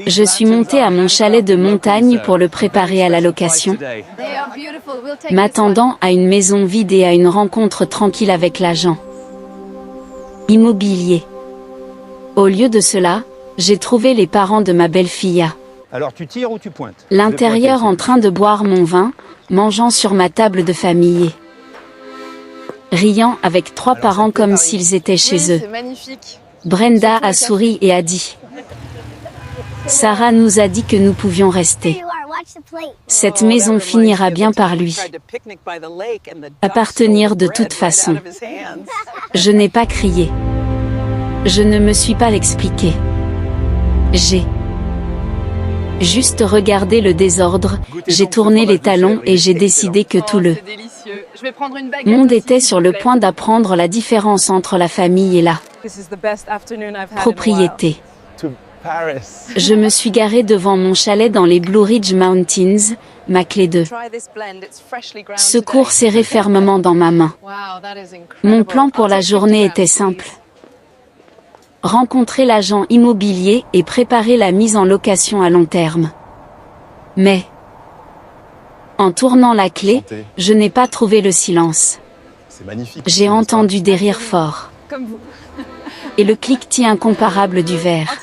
Je suis montée à mon chalet de montagne pour le préparer à la location, m'attendant à une maison vide et à une rencontre tranquille avec l'agent immobilier. Au lieu de cela, j'ai trouvé les parents de ma belle-fille. Alors tu tires ou tu pointes? L'intérieur en train de boire mon vin, mangeant sur ma table de famille. Riant avec trois parents comme s'ils étaient chez eux. Brenda a souri et a dit: Sarah nous a dit que nous pouvions rester. Cette maison finira bien par lui appartenir de toute façon. Je n'ai pas crié. Je ne me suis pas expliqué. J'ai juste regardé le désordre, j'ai tourné les talons et j'ai décidé que tout le monde était sur le point d'apprendre la différence entre la famille et la propriété. Je me suis garée devant mon chalet dans les Blue Ridge Mountains, ma clé de secours serrée fermement dans ma main. Mon plan pour la journée était simple. Rencontrer l'agent immobilier et préparer la mise en location à long terme. Mais, en tournant la clé, je n'ai pas trouvé le silence. J'ai entendu des rires forts. Et le cliquetis incomparable du verre.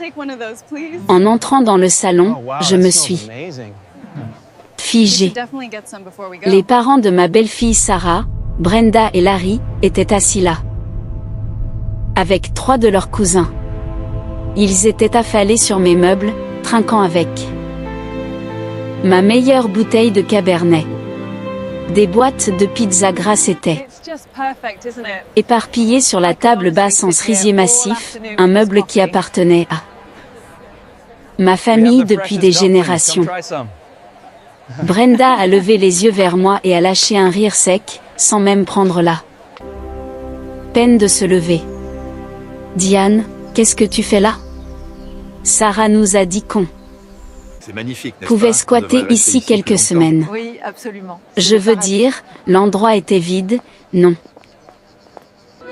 En entrant dans le salon, je me suis figée. Les parents de ma belle-fille Sarah, Brenda et Larry, étaient assis là. Avec trois de leurs cousins. Ils étaient affalés sur mes meubles, trinquant avec ma meilleure bouteille de Cabernet. Des boîtes de pizza grasses étaient éparpillées sur la table basse en cerisier massif, un meuble qui appartenait à ma famille depuis des générations. Brenda a levé les yeux vers moi et a lâché un rire sec, sans même prendre la peine de se lever. Diane, qu'est-ce que tu fais là? Sarah nous a dit qu'on pouvait squatter ici quelques semaines. Oui, absolument. Je veux dire, l'endroit était vide, non.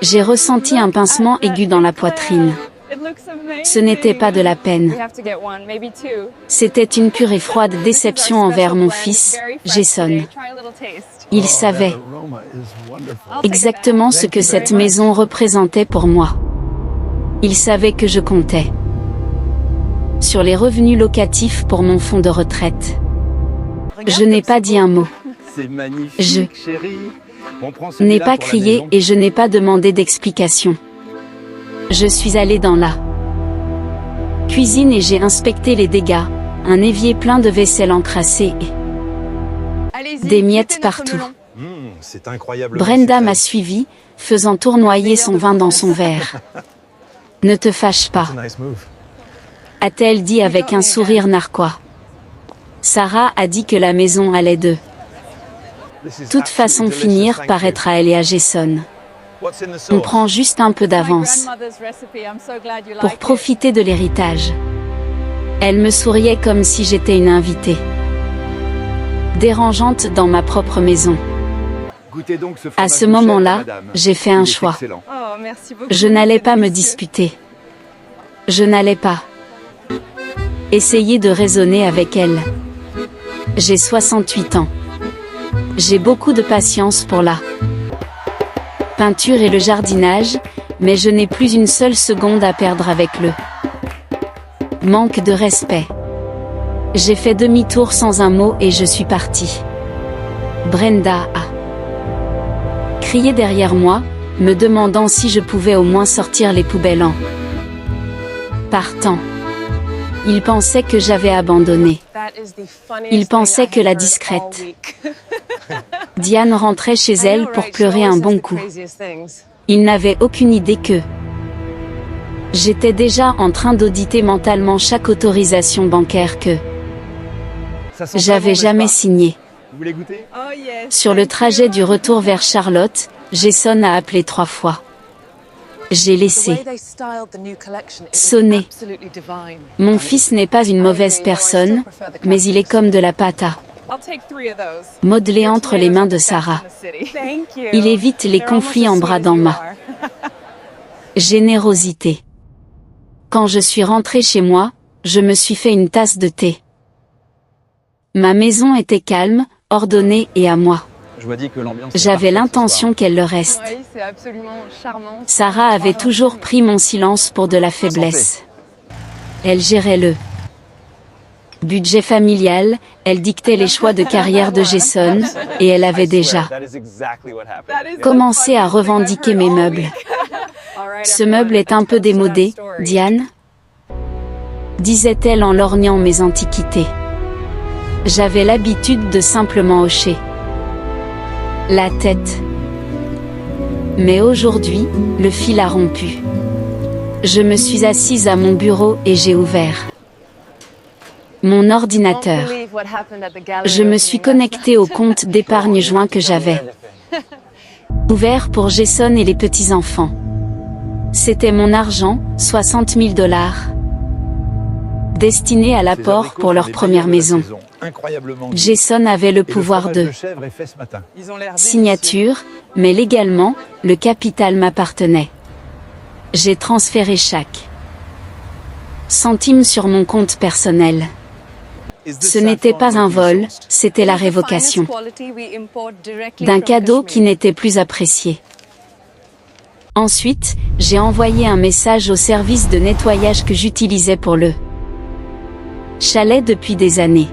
J'ai ressenti un pincement aigu dans la poitrine. Ce n'était pas de la peine. C'était une pure et froide déception envers mon fils, Jason. Il savait exactement ce que cette maison représentait pour moi. Il savait que je comptais sur les revenus locatifs pour mon fonds de retraite. Je n'ai pas dit un mot. Je n'ai pas crié et je n'ai pas demandé d'explication. Je suis allée dans la cuisine et j'ai inspecté les dégâts, un évier plein de vaisselle encrassée et des miettes partout. Brenda m'a suivi, faisant tournoyer son vin dans son verre. Ne te fâche pas, a-t-elle dit avec un sourire narquois. Sarah a dit que la maison allait de toute façon finir par être à elle et à Jason. On prend juste un peu d'avance pour profiter de l'héritage. Elle me souriait comme si j'étais une invitée dérangeante dans ma propre maison. À ce moment-là, j'ai fait un choix. Je n'allais pas me disputer. Je n'allais pas essayer de raisonner avec elle. J'ai 68 ans. J'ai beaucoup de patience pour la peinture et le jardinage, mais je n'ai plus une seule seconde à perdre avec le manque de respect. J'ai fait demi-tour sans un mot et je suis partie. Brenda a crié derrière moi, me demandant si je pouvais au moins sortir les poubelles en partant. Il pensait que j'avais abandonné. Il pensait que la discrète Diane rentrait chez elle pour pleurer un bon coup. Il n'avait aucune idée que j'étais déjà en train d'auditer mentalement chaque autorisation bancaire que j'avais jamais signée. Sur le trajet du retour vers Charlotte, Jason a appelé 3 fois. J'ai laissé sonner. Mon fils n'est pas une mauvaise personne, mais il est comme de la pâte à modeler entre les mains de Sarah. Il évite les conflits en bradant ma générosité. Quand je suis rentrée chez moi, je me suis fait une tasse de thé. Ma maison était calme, ordonnée et à moi. J'avais l'intention qu'elle le reste. Oui, c'est absolument charmant. Sarah avait toujours pris mon silence pour de la faiblesse. Elle gérait le budget familial, elle dictait les choix de carrière de Jason, et elle avait déjà commencé à revendiquer mes meubles. Ce meuble est un peu démodé, Diane, disait-elle en lorgnant mes antiquités. J'avais l'habitude de simplement hocher la tête. Mais aujourd'hui, le fil a rompu. Je me suis assise à mon bureau et j'ai ouvert mon ordinateur. Je me suis connectée au compte d'épargne joint que j'avais ouvert pour Jason et les petits-enfants. C'était mon argent, 60 000 $, destiné à l'apport pour leur première maison. Jason avait le pouvoir de signature, mais légalement, le capital m'appartenait. J'ai transféré chaque centime sur mon compte personnel. Ce n'était pas un vol, c'était la révocation d'un cadeau qui n'était plus apprécié. Ensuite, j'ai envoyé un message au service de nettoyage que j'utilisais pour le chalet depuis des années.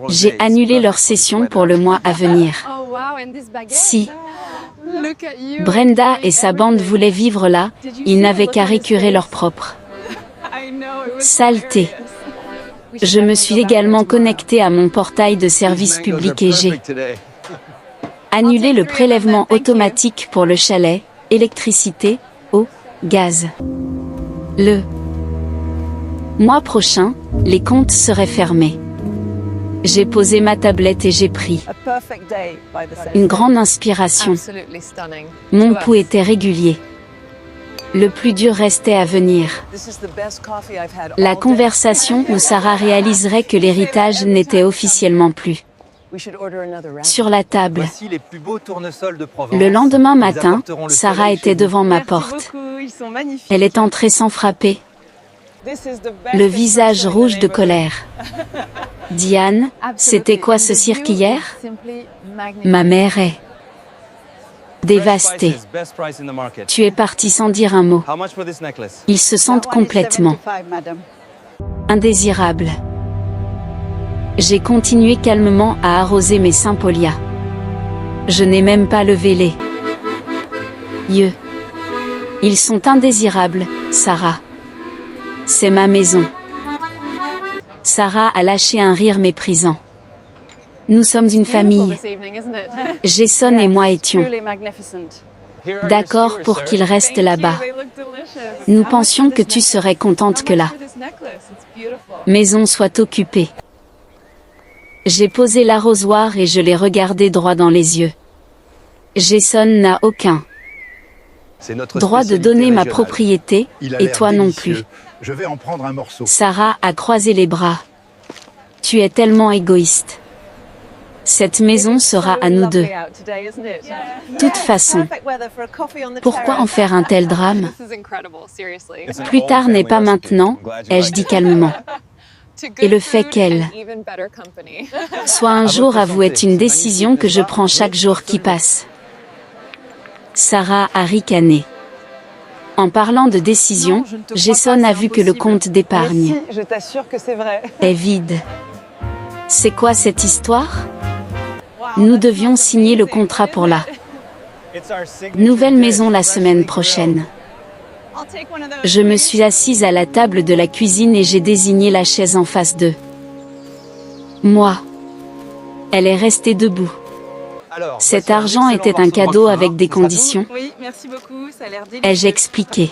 J'ai annulé leur session pour le mois à venir. Si Brenda et sa bande voulaient vivre là, ils n'avaient qu'à récurer leur propre saleté. Je me suis également connectée à mon portail de service public et j'ai annulé le prélèvement automatique pour le chalet, électricité, eau, gaz. Le mois prochain, les comptes seraient fermés. J'ai posé ma tablette et j'ai pris une grande inspiration. Mon pouls était régulier. Le plus dur restait à venir. La conversation où Sarah réaliserait que l'héritage n'était officiellement plus sur la table. Le lendemain matin, Sarah était devant ma porte. Elle est entrée sans frapper, le visage rouge de colère. Diane, c'était quoi ce cirque hier? Ma mère est dévastée. Tu es partie sans dire un mot. Ils se sentent complètement indésirables. J'ai continué calmement à arroser mes Saint-Polia. Je n'ai même pas levé les yeux. Ils sont indésirables, Sarah. C'est ma maison. Sarah a lâché un rire méprisant. Nous sommes une famille. Jason et moi étions d'accord pour qu'il reste là-bas. Nous pensions que tu serais contente que la maison soit occupée. J'ai posé l'arrosoir et je l'ai regardé droit dans les yeux. Jason n'a aucun droit de donner ma propriété, et toi non plus. Je vais en prendre un morceau. Sarah a croisé les bras. Tu es tellement égoïste. Cette maison sera à nous deux. De toute façon, pourquoi en faire un tel drame? Plus tard n'est pas maintenant, ai-je dit calmement. Et le fait qu'elle soit un jour avouée est une décision que je prends chaque jour qui passe. Sarah a ricané. En parlant de décision, Jason a vu que le compte d'épargne est vide. C'est quoi cette histoire? Nous devions signer le contrat pour la nouvelle maison la semaine prochaine. Je me suis assise à la table de la cuisine et j'ai désigné la chaise en face de moi. Elle est restée debout. Cet argent était un cadeau avec des conditions. Ai-je expliqué?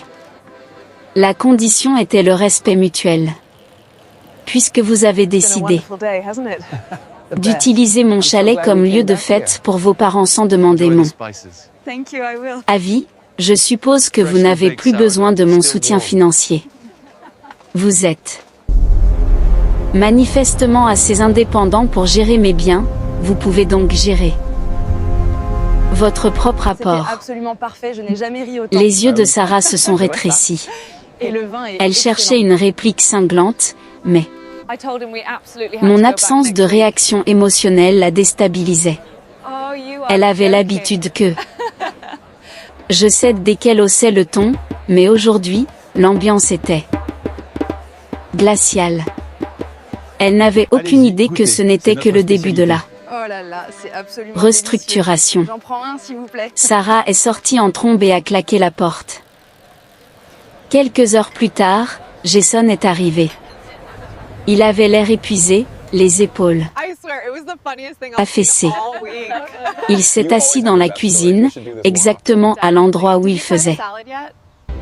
La condition était le respect mutuel. Puisque vous avez décidé d'utiliser mon chalet comme lieu de fête pour vos parents sans demander mon avis, je suppose que vous n'avez plus besoin de mon soutien financier. Vous êtes manifestement assez indépendant pour gérer mes biens, vous pouvez donc gérer votre propre apport. Absolument parfait, je n'ai jamais ri autant. Les yeux de Sarah se sont rétrécis. Et le vin est Elle cherchait une réplique cinglante, mais I told him we absolutely had to mon go back absence next de week. réaction émotionnelle la déstabilisait. Oh, you are Elle avait joking. l'habitude que je cède dès qu'elle haussait le ton, mais aujourd'hui, l'ambiance était glaciale. Elle n'avait aucune Allez-y, idée que goûtez, ce n'était c'est que le notre début de la Oh là là, c'est absolument restructuration. délicieux. J'en prends un s'il vous plaît. Sarah est sortie en trombe et a claqué la porte. Quelques heures plus tard, Jason est arrivé. Il avait l'air épuisé, les épaules I swear, it was the funniest thing affaissées. all week. Il s'est assis dans la cuisine, exactement à l'endroit où il faisait Salad yet?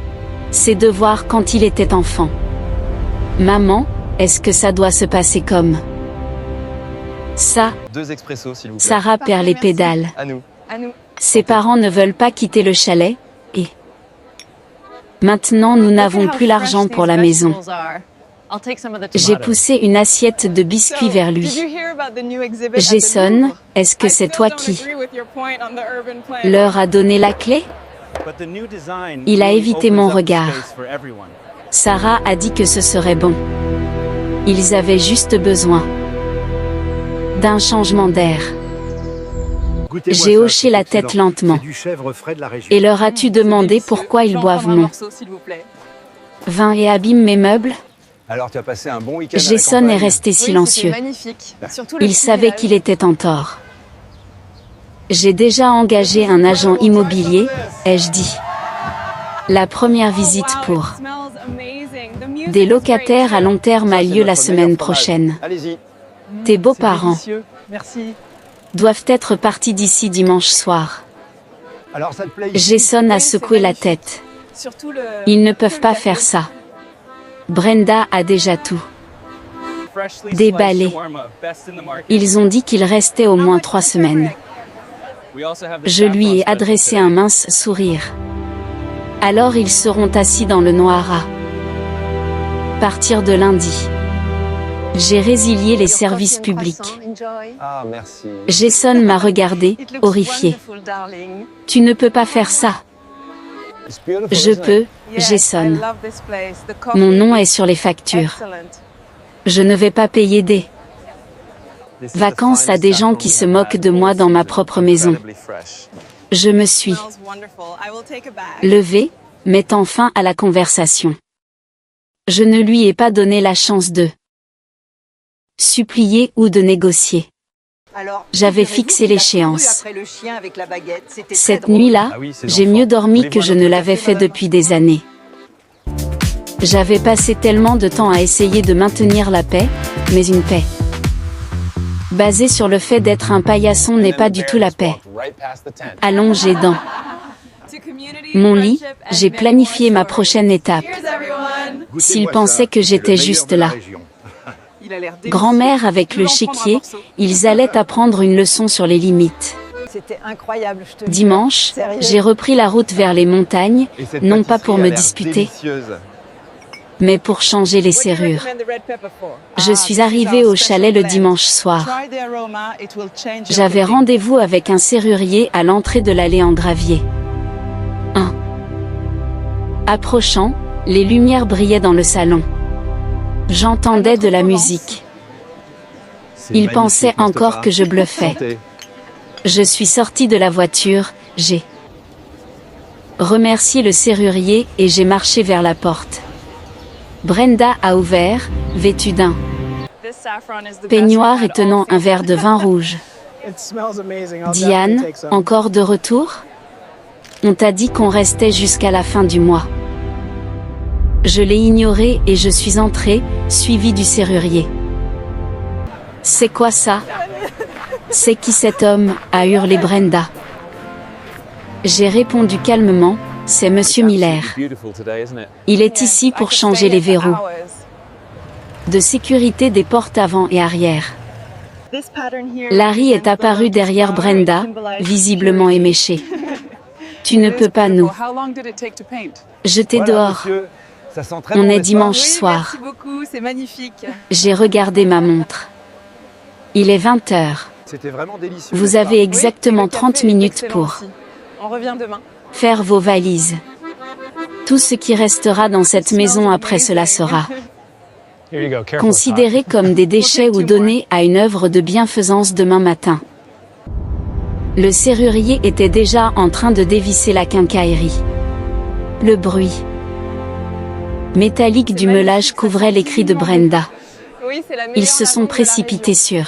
ses devoirs quand il était enfant. Maman, est-ce que ça doit se passer comme ça? 2 expressos, s'il vous plaît. Sarah perd les Parfait, merci. pédales. À nous. À nous. Ses parents ne veulent pas quitter le chalet, et maintenant nous n'avons plus l'argent pour la maison. J'ai poussé une assiette de biscuits vers lui. Jason, est-ce que c'est toi qui leur a donné la clé? Il a évité mon regard. Sarah a dit que ce serait bon. Ils avaient juste besoin d'un changement d'air. Goûtez-moi J'ai ça, hoché c'est la tête excellent. lentement. C'est du chèvre frais de la région. Et leur as-tu demandé pourquoi ils boivent mon vin et abîment mes meubles? Alors tu as passé un bon week-end à la Jason campagne. est resté silencieux. Magnifique. Surtout le Il petit savait village. qu'il était en tort. J'ai déjà engagé un agent immobilier, ai-je dit. La première visite Wow, pour it smells amazing. The music des is locataires great. à long terme a C'est lieu notre la meilleur semaine fromage. prochaine. Allez-y. Tes beaux-parents Merci. doivent être partis d'ici dimanche soir. Alors ça te plaît ici? Jason a Oui, secoué c'est la magnifique. tête. Surtout le. Ils ne peuvent pas faire ça. Brenda a déjà tout déballé. Ils ont dit qu'il restait au moins 3 semaines. Je lui ai adressé un mince sourire. Alors ils seront assis dans le noir à partir de lundi. J'ai résilié les services publics. Ah merci. Jason m'a regardé, It looks horrifié. wonderful, darling. Tu ne peux pas faire ça. It's beautiful, Je isn't it? peux, Yes, Jason. I love this place. The coffee Mon nom est is sur les factures. excellent. Je ne vais pas payer des This is the vacances à finest des gens apple qui we've se had moquent de all moi dans ma season. propre maison. Incredibly fresh. Je me suis Smells wonderful. I will take a bag. levée, mettant fin à la conversation. Je ne lui ai pas donné la chance de supplier ou de négocier. Alors, J'avais figurez-vous fixé qu'il a l'échéance. couru après le chien avec la baguette. C'était très Cette drôle. nuit-là, Ah oui, c'est j'ai l'enfant. mieux dormi Voulez-vous que un je autre ne l'avais café, fait madame? depuis des années. J'avais passé tellement de temps à essayer de maintenir la paix, mais une paix basée sur le fait d'être un paillasson n'est pas du tout la paix. Allongé dans To community, mon lit, friendship, and j'ai many planifié more ma stories. prochaine étape. Cheers, everyone. Goûtez-moi S'il ça, pensait que c'est j'étais le meilleur juste de la là. région. Il a l'air délicieux. Grand-mère avec Je le vais en prendre un chéquier, morceau. ils allaient apprendre une leçon sur les limites. C'était incroyable, je te jure. Dimanche, Sérieux. j'ai repris la route vers les montagnes, Et cette non pas pâtisserie pour a me l'air disputer, délicieuse. mais pour changer les What do you serrures. recommend the red pepper for? Je suis arrivée au chalet le dimanche soir. J'avais rendez-vous avec un serrurier à l'entrée de l'allée en gravier. 1. Approchant, les lumières brillaient dans le salon. J'entendais de la musique. C'est Il magnifique, pensait n'est-ce encore pas? que je bluffais. Santé. Je suis sortie de la voiture, j'ai remercié le serrurier et j'ai marché vers la porte. Brenda a ouvert, vêtue d'un This saffron is the best peignoir we've et had tenant all un verre de vin rouge. Diane, encore de retour? On t'a dit qu'on restait jusqu'à la fin du mois. Je l'ai ignoré et je suis entrée, suivie du serrurier. C'est quoi ça? C'est qui cet homme? A hurlé Brenda. J'ai répondu calmement, c'est Monsieur Miller. Il est ici pour changer les verrous de sécurité des portes avant et arrière. Larry est apparu derrière Brenda, visiblement éméché. Tu ne peux pas nous jeter Voilà, dehors. monsieur. Ça sent très On bon, est n'est-ce pas? dimanche Oui, soir. merci beaucoup, c'est magnifique. J'ai regardé ma montre. Il est 20 heures. C'était vraiment délicieux. Vous n'est-ce pas? avez exactement Oui, et le 30 café est minutes excellent pour aussi. On revient demain. faire vos valises. Tout ce qui restera dans cette maison après cela sera considéré comme des déchets ou donné à une œuvre de bienfaisance demain matin. Le serrurier était déjà en train de dévisser la quincaillerie. Le bruit métallique du meulage couvrait les cris de Brenda. Ils se sont précipités sur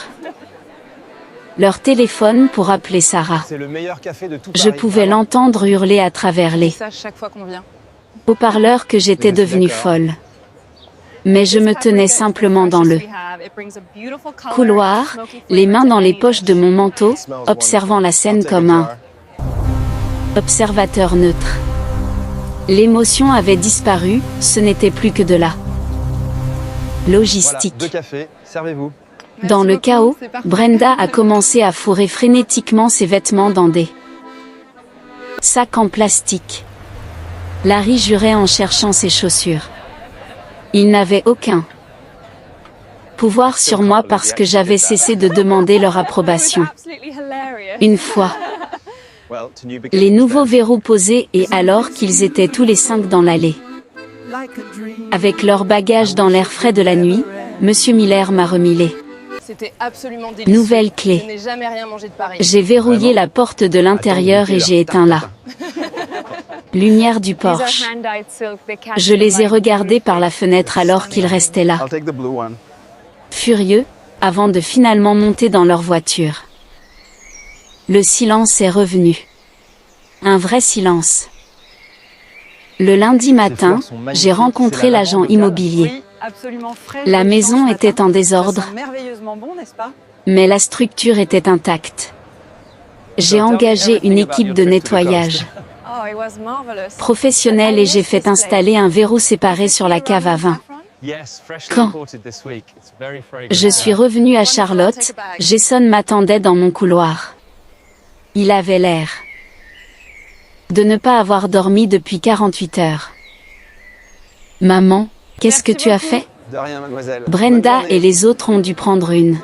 leur téléphone pour appeler Sarah. C'est le meilleur café de tout Je Paris. pouvais l'entendre hurler à travers les Ça chaque fois qu'on vient. haut-parleurs que j'étais devenue folle. Mais je me tenais simplement dans le couloir, les mains dans les poches de mon manteau, observant la scène comme un observateur neutre. L'émotion avait disparu, ce n'était plus que de la logistique. Voilà, 2 cafés, servez-vous. Dans le chaos, Brenda a commencé à fourrer frénétiquement ses vêtements dans des sacs en plastique. Larry jurait en cherchant ses chaussures. Il n'avait aucun pouvoir sur moi parce que j'avais cessé de demander leur approbation. Une fois les nouveaux verrous posés et alors qu'ils étaient tous les 5 dans l'allée, avec leurs bagages dans l'air frais de la nuit, Monsieur Miller m'a remis les C'était absolument délicieux. nouvelles clés. Je n'ai jamais rien mangé de pareil. J'ai verrouillé la porte de l'intérieur et j'ai éteint la lumière du Porsche. Je les ai regardés par la fenêtre alors qu'ils restaient là, I'll take the blue one. furieux, avant de finalement monter dans leur voiture. Le silence est revenu. Un vrai silence. Le lundi matin, j'ai rencontré l'agent immobilier. Oui, absolument frais. La maison Ce était matin. en Ça désordre, sent merveilleusement bon, n'est-ce pas? mais la structure était intacte. J'ai engagé une équipe de nettoyage Oh, it was marvelous. professionnelle et j'ai fait installer un verrou séparé sur la cave à vin. Quand je suis revenue à Charlotte, Jason m'attendait dans mon couloir. Il avait l'air de ne pas avoir dormi depuis 48 heures. Maman, qu'est-ce que tu as fait? De rien, mademoiselle. Brenda Bonne journée. et les autres ont dû prendre une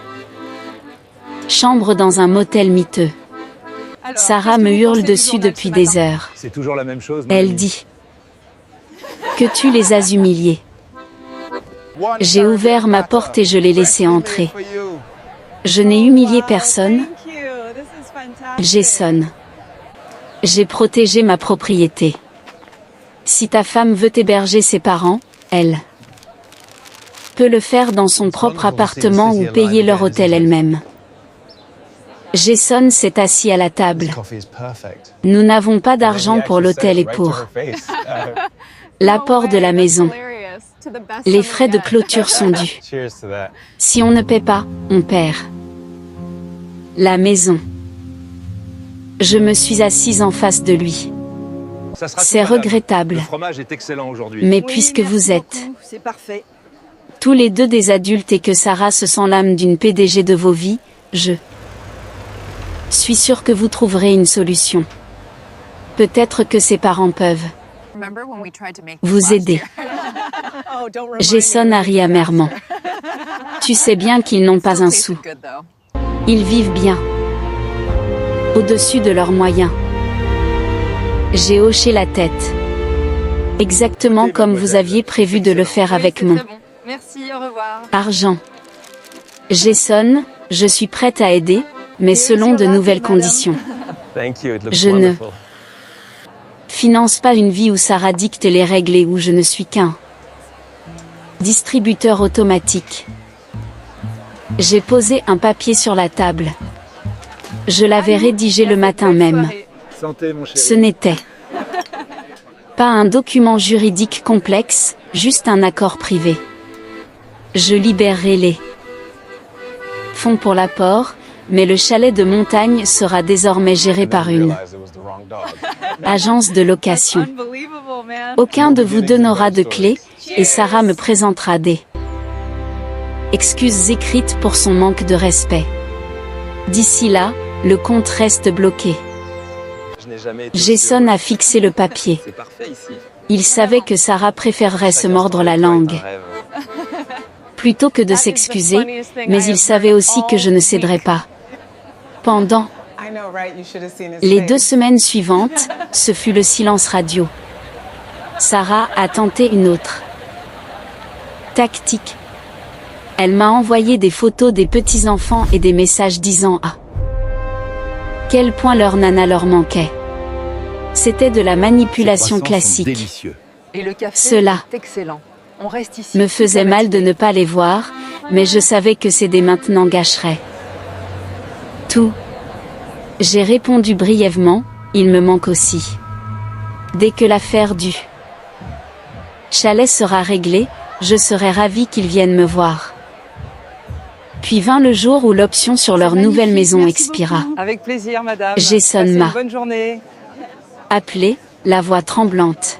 chambre dans un motel miteux. Alors, Sarah qu'est-ce que me vous hurle pensez du dessus journal depuis ce des matin? heures. C'est toujours la même chose. Elle dit que tu les as humiliés. J'ai ouvert ma porte et je l'ai laissé entrer. Je n'ai humilié personne, Thank you. This is fantastic. Jason. J'ai protégé ma propriété. Si ta femme veut héberger ses parents, elle peut le faire dans son propre appartement ou payer leur hôtel elle-même. Jason s'est assis à la table. Nous n'avons pas d'argent pour l'hôtel et pour l'apport de la maison. Les frais de clôture sont dus. Si on ne paie pas, on perd la maison. Je me suis assise en face de lui. C'est regrettable. Le fromage est excellent aujourd'hui. Mais Oui, puisque merci vous êtes beaucoup, c'est parfait. tous les deux des adultes et que Sarah se sent l'âme d'une PDG de vos vies, je suis sûre que vous trouverez une solution. Peut-être que ses parents peuvent vous aider. Oh, don't remind me. Jason a ri amèrement. Tu sais bien qu'ils n'ont pas un sou. Ils vivent bien. Au-dessus de leurs moyens. J'ai hoché la tête. Exactement comme vous aviez prévu de le faire avec mon Merci, au revoir. argent. Jason, je suis prête à aider, mais selon de nouvelles conditions. Je ne finance pas une vie où Sarah dicte les règles et où je ne suis qu'un distributeur automatique. J'ai posé un papier sur la table. Je l'avais rédigé le matin même. Santé, mon chéri. Ce n'était pas un document juridique complexe, juste un accord privé. Je libérerai les fonds pour l'apport, mais le chalet de montagne sera désormais géré par une agence de location. Unbelievable, man. Aucun de vous deux n'aura de clé, et Sarah me présentera des excuses écrites pour son manque de respect. D'ici là, le compte reste bloqué. Jason a fixé le papier. C'est parfait ici. Il savait que Sarah préférerait se mordre la langue plutôt que de s'excuser, mais il savait aussi que je ne céderais pas. Pendant I know, right? You should have seen his les face. 2 semaines suivantes, ce fut le silence radio. Sarah a tenté une autre tactique. Elle m'a envoyé des photos des petits-enfants et des messages disant à quel point leur nana leur manquait. C'était de la manipulation classique. Et le café Cela est excellent. On reste ici. me faisait mal de ne pas les voir, mais je savais que céder maintenant gâcherait tout. J'ai répondu brièvement, il me manque aussi. Dès que l'affaire du chalet sera réglée, je serai ravie qu'ils viennent me voir. Puis vint le jour où l'option sur leur nouvelle maison expira. Avec plaisir, madame. Jason Passez m'a une bonne journée. appelé, la voix tremblante.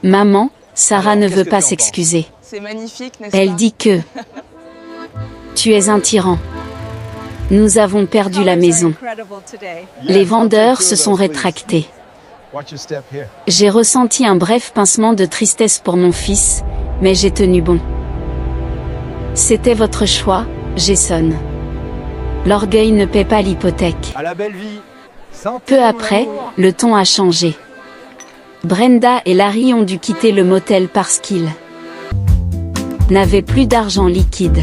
Maman, Sarah Alors, ne qu'est-ce veut que pas tu en s'excuser. C'est magnifique, n'est-ce pas? Elle dit que tu es un tyran. Nous avons perdu la maison. Les vendeurs se sont rétractés. J'ai ressenti un bref pincement de tristesse pour mon fils, mais j'ai tenu bon. C'était votre choix, Jason. L'orgueil ne paie pas l'hypothèque. À la belle vie. Peu après, le ton a changé. Brenda et Larry ont dû quitter le motel parce qu'ils n'avaient plus d'argent liquide.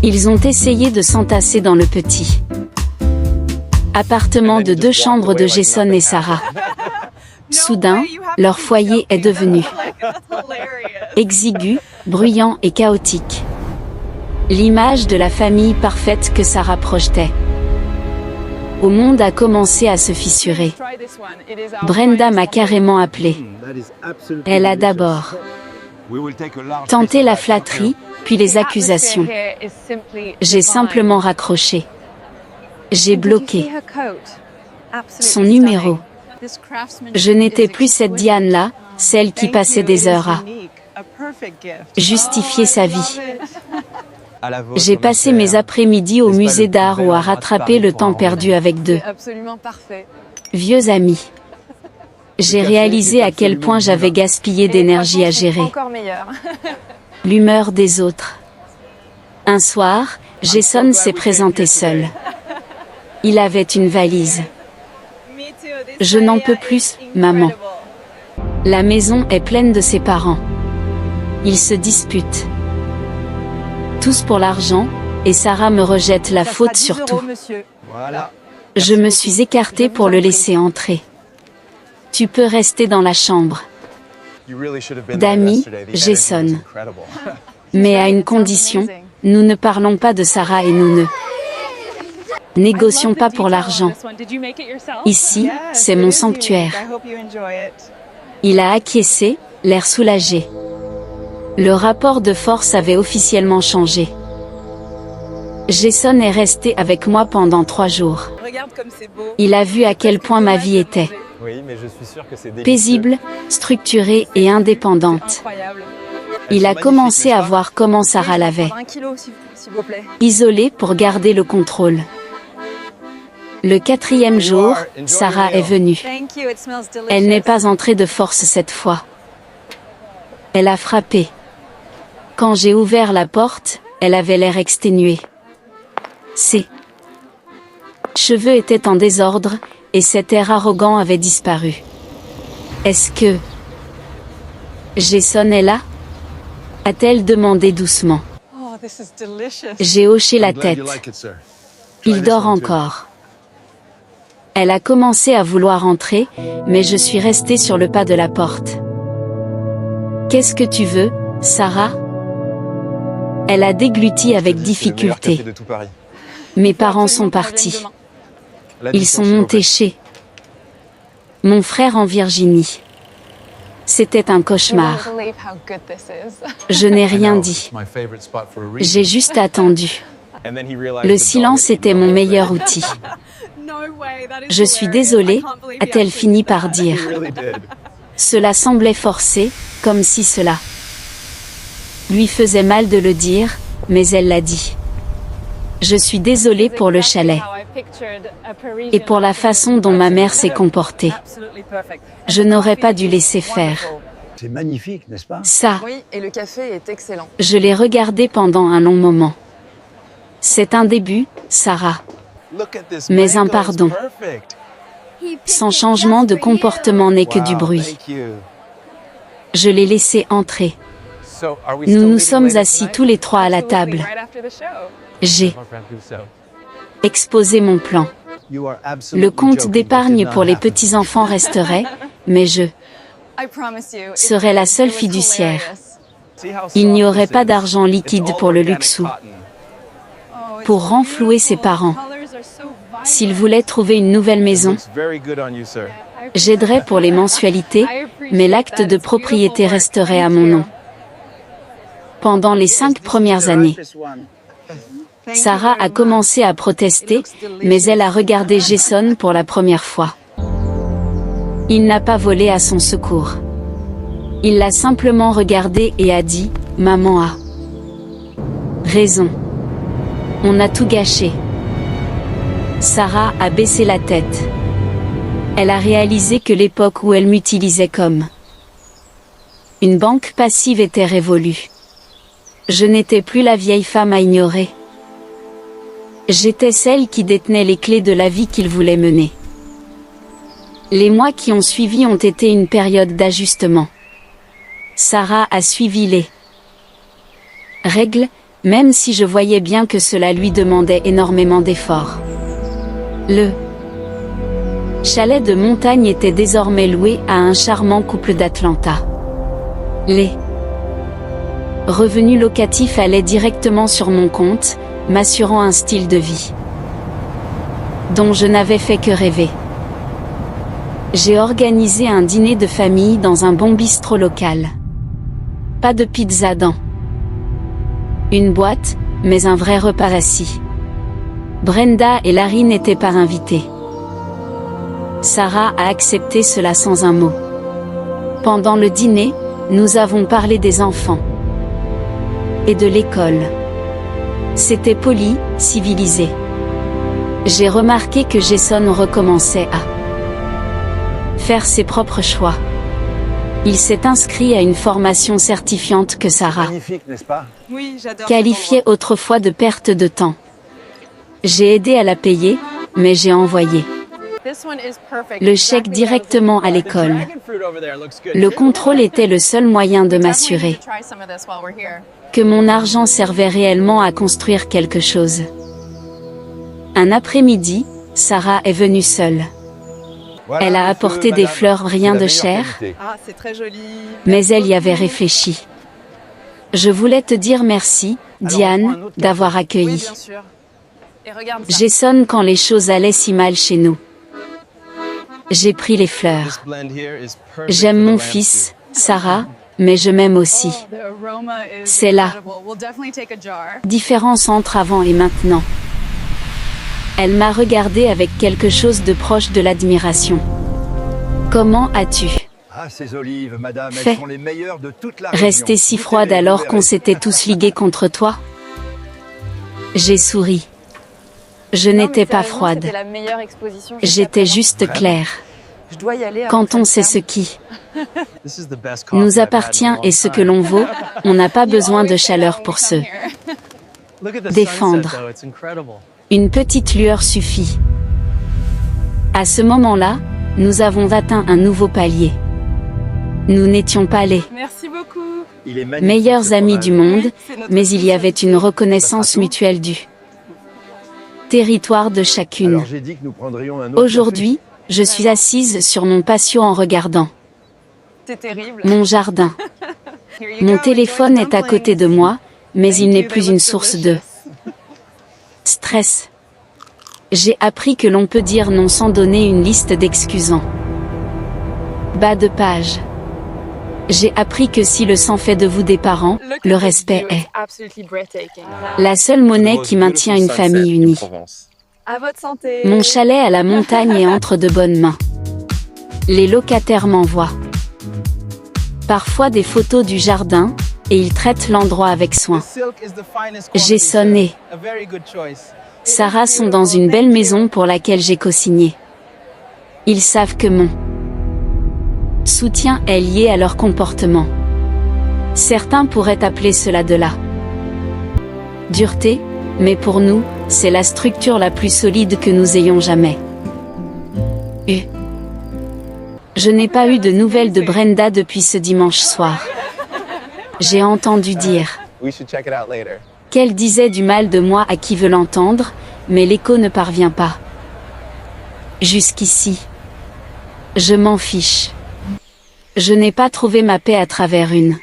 Ils ont essayé de s'entasser dans le petit appartement de 2 chambres de Jason et Sarah. Soudain, leur foyer est devenu exigu, bruyant et chaotique. L'image de la famille parfaite que Sarah projetait au monde a commencé à se fissurer. Brenda m'a carrément appelé. Elle a d'abord tenté la flatterie, puis les accusations. J'ai simplement raccroché. J'ai bloqué son numéro. Je n'étais plus cette Diane-là, celle qui passait des heures à justifier sa vie. J'ai passé mes après-midi au musée d'art ou à rattraper le temps perdu avec 2 Absolument parfait. vieux amis. J'ai réalisé à quel point j'avais gaspillé d'énergie à gérer Encore meilleur. l'humeur des autres. Un soir, Jason s'est présenté seul. Il avait une valise. Je n'en peux plus, maman. La maison est pleine de ses parents. Ils se disputent. Tous pour l'argent, et Sarah me rejette la faute sur tout. Monsieur. Voilà. Je me suis écartée pour le laisser entrer. Tu peux rester dans la chambre. D'amis, Jason. Mais à une condition, nous ne parlons pas de Sarah et nous ne négocions pas pour l'argent. Ici, c'est mon sanctuaire. Il a acquiescé, l'air soulagé. Le rapport de force avait officiellement changé. Jason est resté avec moi pendant 3 jours. Regarde comme c'est beau. Il a vu à quel point ma vie était Oui, mais je suis sûr que c'est paisible, structurée et indépendante. Incroyable. Il a commencé à voir comment Sarah l'avait 1 kilo, s'il vous plaît. isolée pour garder le contrôle. Le 4e jour, Sarah est venue. Thank you, it smells delicious. Elle n'est pas entrée de force cette fois. Elle a frappé. Quand j'ai ouvert la porte, elle avait l'air exténuée. Ses cheveux étaient en désordre, et cet air arrogant avait disparu. Est-ce que Jason est là? A-t-elle demandé doucement. Oh, this is delicious. J'ai hoché la tête. Il dort encore. Elle a commencé à vouloir entrer, mais je suis restée sur le pas de la porte. Qu'est-ce que tu veux, Sarah? Elle a dégluti avec difficulté. Mes parents sont partis. Ils sont montés chez mon frère en Virginie. C'était un cauchemar. Je n'ai rien dit. J'ai juste attendu. Le silence était mon meilleur outil. Je suis désolée, a-t-elle fini par dire. Cela semblait forcé, comme si cela lui faisait mal de le dire, mais elle l'a dit. Je suis désolée pour le chalet et pour la façon dont ma mère s'est comportée. Je n'aurais pas dû laisser faire. C'est magnifique, n'est-ce pas? Ça, Oui, et le café est excellent. je l'ai regardé pendant un long moment. C'est un début, Sarah. Mais un pardon. Son changement de comportement n'est que du bruit. Je l'ai laissé entrer. Nous nous sommes assis tous les trois à la table. J'ai exposé mon plan. Le compte d'épargne pour les petits-enfants resterait, mais je serais la seule fiduciaire. Il n'y aurait pas d'argent liquide pour le Luxou. Pour renflouer ses parents. S'ils voulaient trouver une nouvelle maison, j'aiderais pour les mensualités, mais l'acte de propriété resterait à mon nom. Pendant les 5 premières années, Sarah a commencé à protester, mais elle a regardé Jason pour la première fois. Il n'a pas volé à son secours. Il l'a simplement regardé et a dit « Maman a raison. On a tout gâché. » Sarah a baissé la tête. Elle a réalisé que l'époque où elle m'utilisait comme une banque passive était révolue. Je n'étais plus la vieille femme à ignorer. J'étais celle qui détenait les clés de la vie qu'il voulait mener. Les mois qui ont suivi ont été une période d'ajustement. Sarah a suivi les règles, même si je voyais bien que cela lui demandait énormément d'efforts. Le chalet de montagne était désormais loué à un charmant couple d'Atlanta. Les revenus locatifs allaient directement sur mon compte, m'assurant un style de vie dont je n'avais fait que rêver. J'ai organisé un dîner de famille dans un bon bistrot local. Pas de pizza dans une boîte, mais un vrai repas assis. Brenda et Larry n'étaient pas invités. Sarah a accepté cela sans un mot. Pendant le dîner, nous avons parlé des enfants et de l'école. C'était poli, civilisé. J'ai remarqué que Jason recommençait à faire ses propres choix. Il s'est inscrit à une formation certifiante que Sarah qualifiait autrefois de perte de temps. J'ai aidé à la payer, mais j'ai envoyé le chèque directement à l'école. Le contrôle était le seul moyen de m'assurer que mon argent servait réellement à construire quelque chose. Un après-midi, Sarah est venue seule. Elle a apporté des fleurs rien de cher, mais elle y avait réfléchi. Je voulais te dire merci, Diane, d'avoir accueilli Jason quand les choses allaient si mal chez nous. J'ai pris les fleurs. J'aime mon fils, Sarah, mais je m'aime aussi. C'est la différence entre avant et maintenant. Elle m'a regardé avec quelque chose de proche de l'admiration. Comment as-tu ces olives, madame, fait elles sont les meilleures de toute la région. Rester si froide alors qu'on s'était tous ligués contre toi? J'ai souri. Je n'étais pas froide. J'étais juste claire. Quand on sait ce qui nous appartient et ce que l'on vaut, on n'a pas besoin de chaleur pour se défendre. Une petite lueur suffit. À ce moment-là, nous avons atteint un nouveau palier. Nous n'étions pas les meilleurs amis du monde, mais il y avait une reconnaissance mutuelle du territoire de chacune. Aujourd'hui, je suis assise sur mon patio en regardant mon jardin. Mon téléphone est à côté de moi, mais il n'est plus une source de stress. J'ai appris que l'on peut dire non sans donner une liste d'excusants. Bas de page. J'ai appris que si le sang fait de vous des parents, le respect est la seule monnaie qui maintient une famille unie. À votre santé. Mon chalet à la montagne est entre de bonnes mains. Les locataires m'envoient parfois des photos du jardin, et ils traitent l'endroit avec soin. Jason et Sarah sont dans une belle maison pour laquelle j'ai co-signé. Ils savent que mon soutien est lié à leur comportement. Certains pourraient appeler cela de la dureté, mais pour nous, c'est la structure la plus solide que nous ayons jamais eue. Je n'ai pas eu de nouvelles de Brenda depuis ce dimanche soir. J'ai entendu dire We should check it out later. qu'elle disait du mal de moi à qui veut l'entendre, mais l'écho ne parvient pas. Jusqu'ici. Je m'en fiche. Je n'ai pas trouvé ma paix à travers une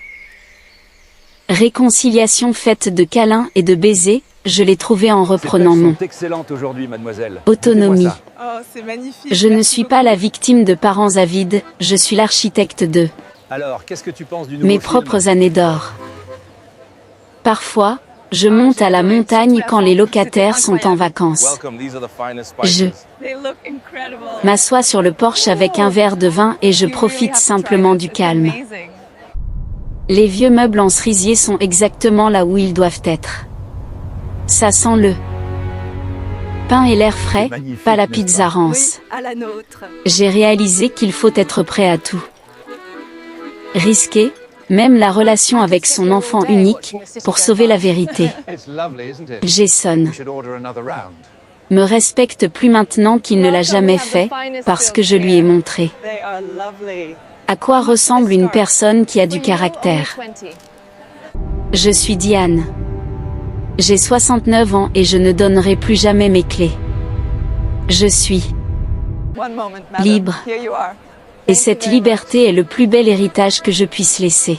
réconciliation faite de câlins et de baisers, je l'ai trouvée en reprenant Ces mon fêtes sont excellentes aujourd'hui, mademoiselle. autonomie. Goûtez-moi ça. Oh, c'est magnifique. Je ne Merci suis beaucoup. pas la victime de parents avides, je suis l'architecte de Alors, qu'est-ce que tu penses du nouveau mes film propres années d'or. Parfois, je monte à la montagne quand les locataires sont en vacances. Welcome, these are the finest Je spices. They look incredible. m'assois sur le porche avec un verre de vin et je You really profite have to simplement try it. du It's calme. amazing. Les vieux meubles en cerisier sont exactement là où ils doivent être. Ça sent le pain et l'air frais, Magnifique, pas la n'est-ce pizza pas? rance. À la nôtre. J'ai réalisé qu'il faut être prêt à tout. Risquer, même la relation avec son enfant unique, pour sauver la vérité. It's lovely, isn't it? Jason We should order another round. me respecte plus maintenant qu'il ne l'a jamais fait, parce que je lui ai montré They are lovely. à quoi ressemble une personne qui a du caractère. Je suis Diane. J'ai 69 ans et je ne donnerai plus jamais mes clés. Je suis, One moment, madam. Libre. Here you are. et cette liberté est le plus bel héritage que je puisse laisser.